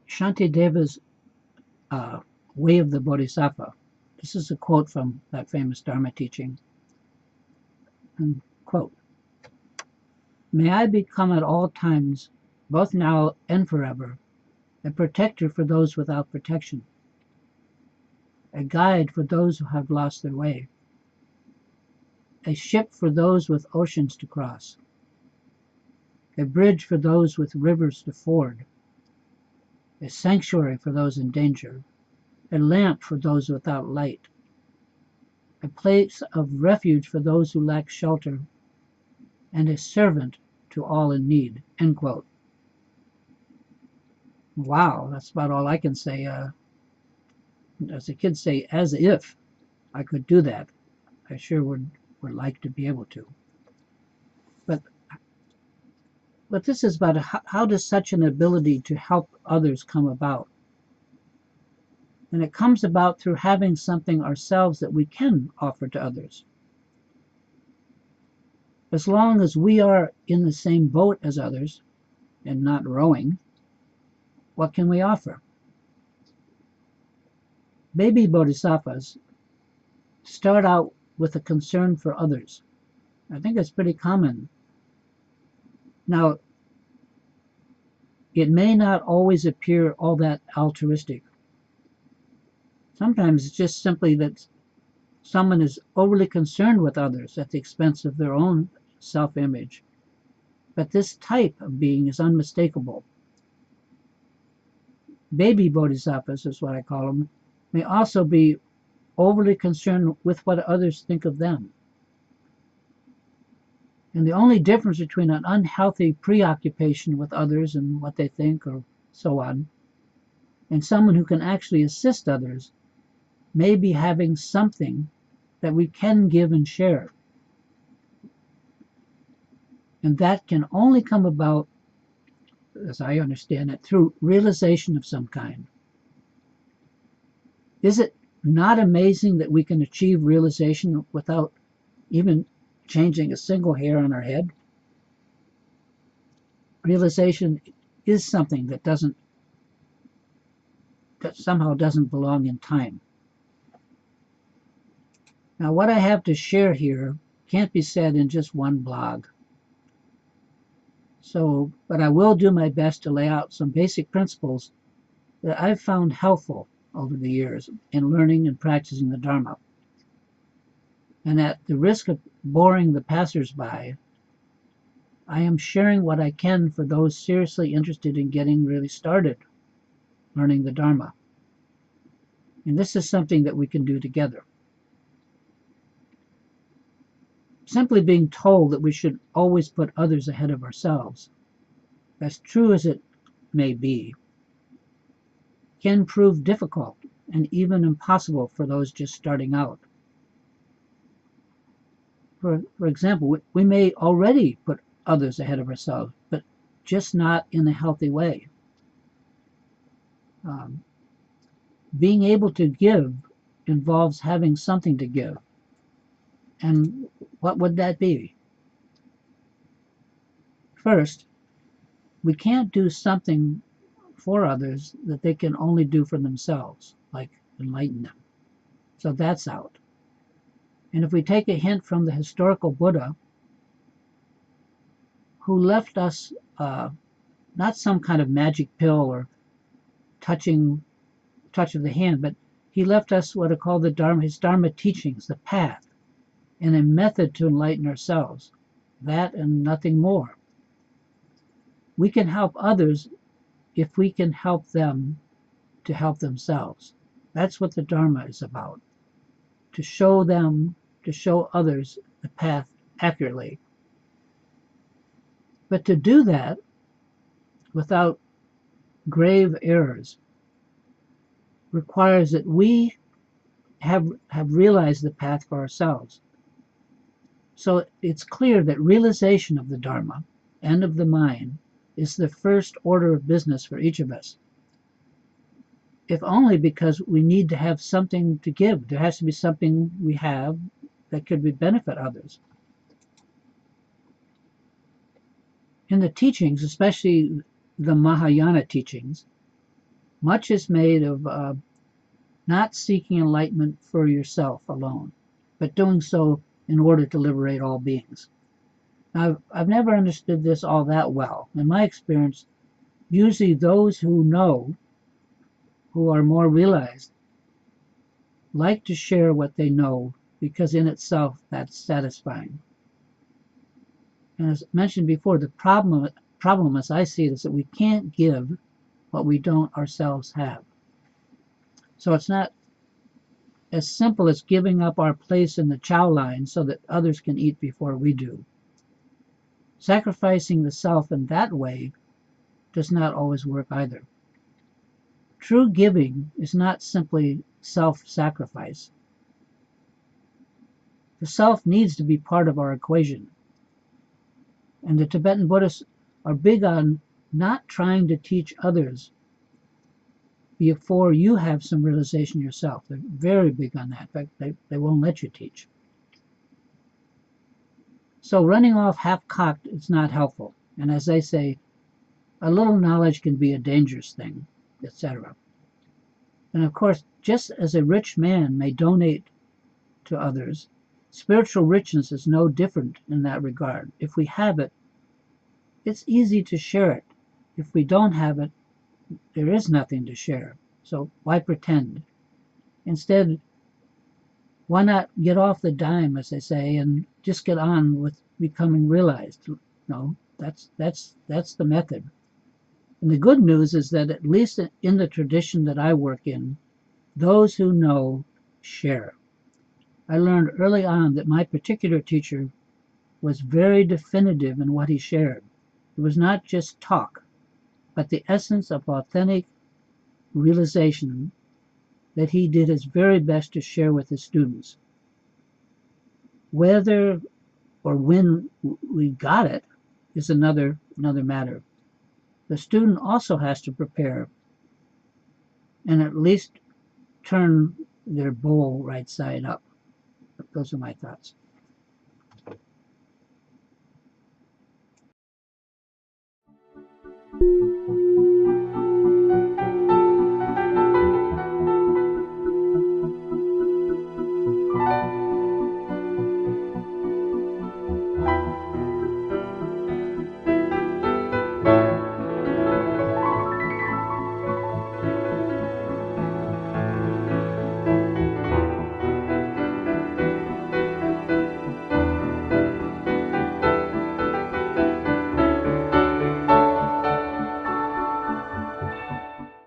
Shantideva's Way of the Bodhisattva. This is a quote from that famous Dharma teaching. And quote, "May I become at all times, both now and forever, a protector for those without protection, a guide for those who have lost their way, a ship for those with oceans to cross, a bridge for those with rivers to ford, a sanctuary for those in danger, a lamp for those without light, a place of refuge for those who lack shelter, and a servant to all in need." End quote. Wow, that's about all I can say. As the kids say, as if I could do that. I sure would like to be able to. But this is about how does such an ability to help others come about? And it comes about through having something ourselves that we can offer to others. As long as we are in the same boat as others and not rowing, what can we offer? Baby bodhisattvas start out with a concern for others. I think it's pretty common. Now, it may not always appear all that altruistic. Sometimes it's just simply that someone is overly concerned with others at the expense of their own self-image. But this type of being is unmistakable. Baby bodhisattvas is what I call them, may also be overly concerned with what others think of them. And the only difference between an unhealthy preoccupation with others and what they think or so on, and someone who can actually assist others, may be having something that we can give and share. And that can only come about, as I understand it, through realization of some kind. Is it not amazing that we can achieve realization without even changing a single hair on our head? Realization is something that somehow doesn't belong in time. Now, what I have to share here can't be said in just one blog. But I will do my best to lay out some basic principles that I've found helpful over the years in learning and practicing the Dharma. And at the risk of boring the passers-by, I am sharing what I can for those seriously interested in getting really started learning the Dharma. And this is something that we can do together. Simply being told that we should always put others ahead of ourselves, as true as it may be, can prove difficult and even impossible for those just starting out. For example, we may already put others ahead of ourselves, but just not in a healthy way. Being able to give involves having something to give. And what would that be? First, we can't do something for others that they can only do for themselves, like enlighten them. So that's out. And if we take a hint from the historical Buddha, who left us not some kind of magic pill or touch of the hand, but he left us what are called his Dharma teachings, the path, and a method to enlighten ourselves. That and nothing more. We can help others if we can help them to help themselves. That's what the Dharma is about. To show others the path accurately. But to do that without grave errors requires that we have realized the path for ourselves. So it's clear that realization of the Dharma and of the mind is the first order of business for each of us, if only because we need to have something to give. There has to be something we have that could benefit others. In the teachings, especially the Mahayana teachings, much is made of not seeking enlightenment for yourself alone, but doing so in order to liberate all beings. Now, I've never understood this all that well. In my experience, usually those who know, who are more realized, like to share what they know because in itself that's satisfying. And as mentioned before, the problem as I see it is that we can't give what we don't ourselves have. So it's not as simple as giving up our place in the chow line so that others can eat before we do. Sacrificing the self in that way does not always work either. True giving is not simply self-sacrifice. The self needs to be part of our equation. And the Tibetan Buddhists are big on not trying to teach others before you have some realization yourself. They're very big on that. In fact, they won't let you teach. So running off half-cocked is not helpful. And as they say, a little knowledge can be a dangerous thing, etc. And of course, just as a rich man may donate to others, spiritual richness is no different in that regard. If we have it, it's easy to share it. If we don't have it, there is nothing to share. So why pretend? Instead, why not get off the dime, as they say, and just get on with becoming realized? No, that's the method. And the good news is that at least in the tradition that I work in, those who know share. I learned early on that my particular teacher was very definitive in what he shared. It was not just talk, but the essence of authentic realization that he did his very best to share with his students. Whether or when we got it is another matter. The student also has to prepare and at least turn their bowl right side up. Those are my thoughts.